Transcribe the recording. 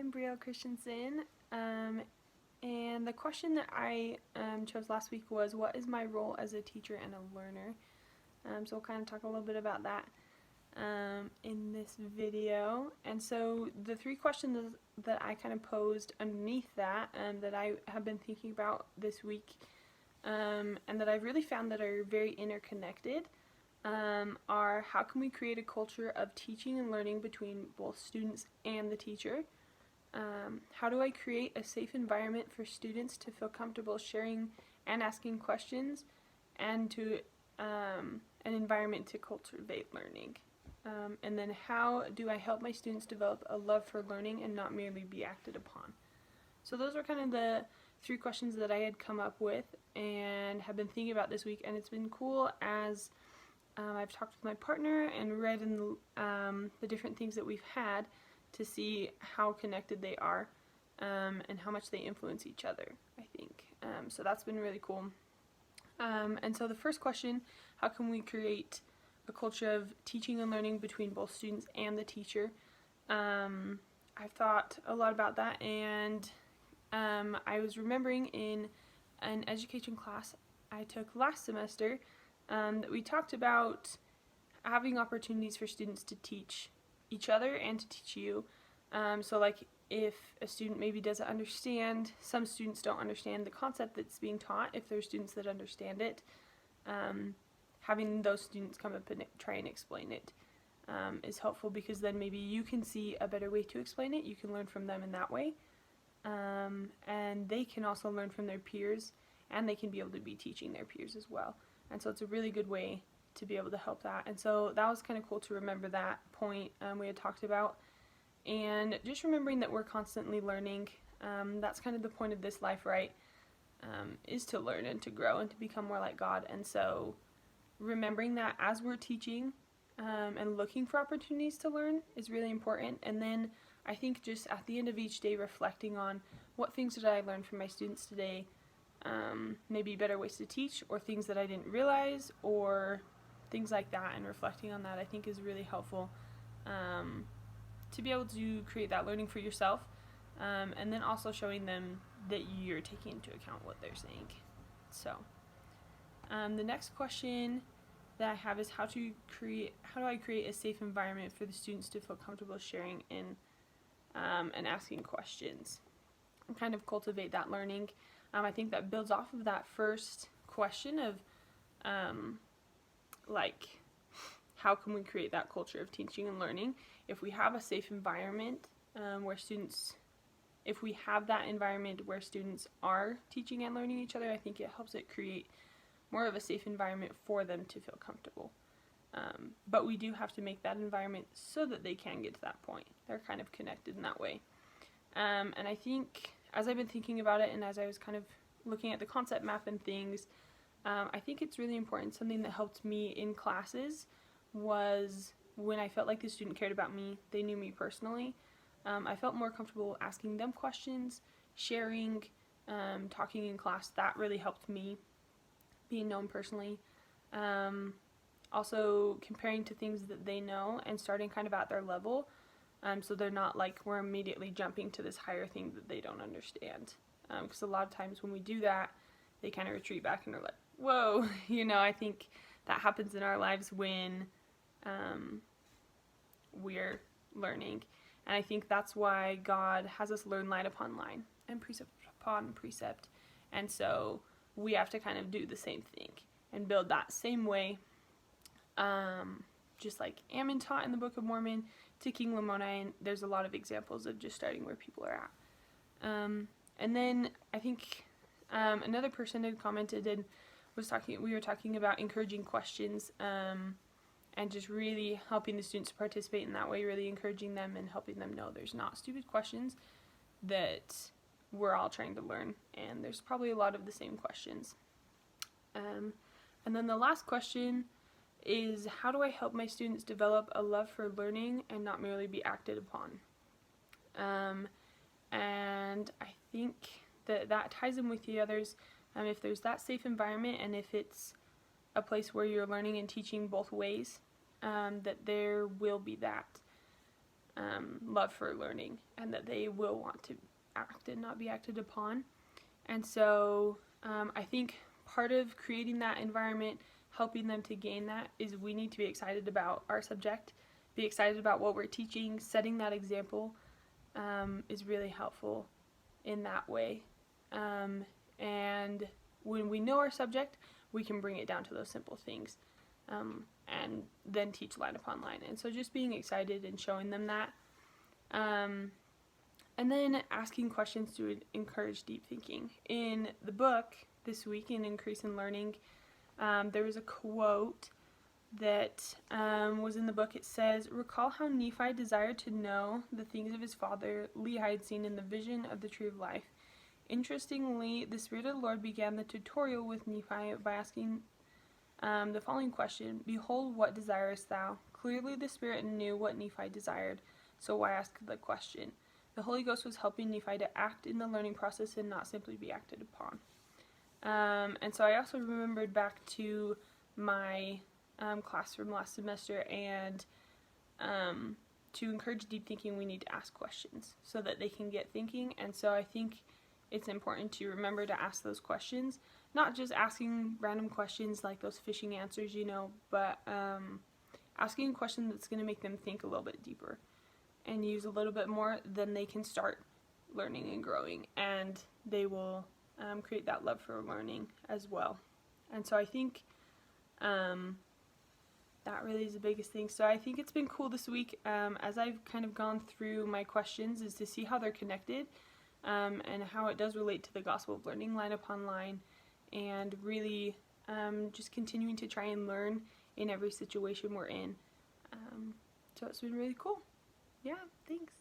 I'm Brielle Christensen, and the question that I chose last week was, what is my role as a teacher and a learner? So we'll kind of talk a little bit about that in this video. And so the three questions that I kind of posed underneath that, that I have been thinking about this week, and that I've really found that are very interconnected, are how can we create a culture of teaching and learning between both students and the teacher? How do I create a safe environment for students to feel comfortable sharing and asking questions, and to an environment to cultivate learning? And then how do I help my students develop a love for learning and not merely be acted upon? So those are kind of the three questions that I had come up with and have been thinking about this week, and it's been cool as I've talked with my partner and read in the different things that we've had to see how connected they are and how much they influence each other, I think. So that's been really cool. And so the first question, how can we create a culture of teaching and learning between both students and the teacher? I've thought a lot about that, and I was remembering in an education class I took last semester that we talked about having opportunities for students to teach each other and to teach you. So like if a student maybe doesn't understand, some students don't understand the concept that's being taught. If there are students that understand it, having those students come up and try and explain it is helpful, because then maybe you can see a better way to explain it. You can learn from them in that way. And they can also learn from their peers, and they can be able to be teaching their peers as well. And so it's a really good way to be able to help that. And so that was kind of cool to remember that point we had talked about. And just remembering that we're constantly learning. That's kind of the point of this life, right? Is to learn and to grow and to become more like God. And so remembering that as we're teaching and looking for opportunities to learn is really important. And then I think just at the end of each day reflecting on what things did I learn from my students today, maybe better ways to teach, or things that I didn't realize, or things like that, and reflecting on that I think is really helpful to be able to create that learning for yourself, and then also showing them that you're taking into account what they're saying. So the next question that I have is how do I create a safe environment for the students to feel comfortable sharing and asking questions and kind of cultivate that learning. I think that builds off of that first question of like how can we create that culture of teaching and learning. If we have a safe environment if we have that environment where students are teaching and learning each other, I think it helps it create more of a safe environment for them to feel comfortable. But we do have to make that environment so that they can get to that point. They're kind of connected in that way. And I think as I've been thinking about it, and as I was kind of looking at the concept map and things, I think it's really important. Something that helped me in classes was when I felt like the student cared about me, they knew me personally. I felt more comfortable asking them questions, sharing, talking in class. That really helped me, being known personally. Also comparing to things that they know and starting kind of at their level, so they're not like we're immediately jumping to this higher thing that they don't understand, because a lot of times when we do that, they kind of retreat back and are like, whoa, I think that happens in our lives when we're learning. And I think that's why God has us learn line upon line and precept upon precept. And so we have to kind of do the same thing and build that same way, just like Ammon taught in the Book of Mormon to King Lamoni. And there's a lot of examples of just starting where people are at. And then I think another person had commented and we were talking about encouraging questions, and just really helping the students participate in that way, really encouraging them and helping them know there's not stupid questions, that we're all trying to learn, and there's probably a lot of the same questions. And then the last question is, how do I help my students develop a love for learning and not merely be acted upon? And I think that ties in with the others. If there's that safe environment, and if it's a place where you're learning and teaching both ways, that there will be that. love for learning, and that they will want to act and not be acted upon. And so I think part of creating that environment, helping them to gain that, is we need to be excited about our subject, be excited about what we're teaching. Setting that example is really helpful in that way. And when we know our subject, we can bring it down to those simple things, and then teach line upon line. And so just being excited and showing them that. And then asking questions to encourage deep thinking. In the book this week, in Increase in Learning, there was a quote that was in the book. It says, "Recall how Nephi desired to know the things of his father Lehi had seen in the vision of the tree of life. Interestingly, the Spirit of the Lord began the tutorial with Nephi by asking the following question: Behold, what desirest thou? Clearly the Spirit knew what Nephi desired, so why ask the question? The Holy Ghost was helping Nephi to act in the learning process and not simply be acted upon." And so I also remembered back to my class from last semester, and to encourage deep thinking, we need to ask questions so that they can get thinking. And so I think it's important to remember to ask those questions, not just asking random questions like those fishing answers, but asking a question that's going to make them think a little bit deeper and use a little bit more. Then they can start learning and growing, and they will create that love for learning as well. And so I think that really is the biggest thing. So I think it's been cool this week, as I've kind of gone through my questions, is to see how they're connected, and how it does relate to the Gospel of Learning line upon line, and really just continuing to try and learn in every situation we're in. So it's been really cool. Yeah, thanks.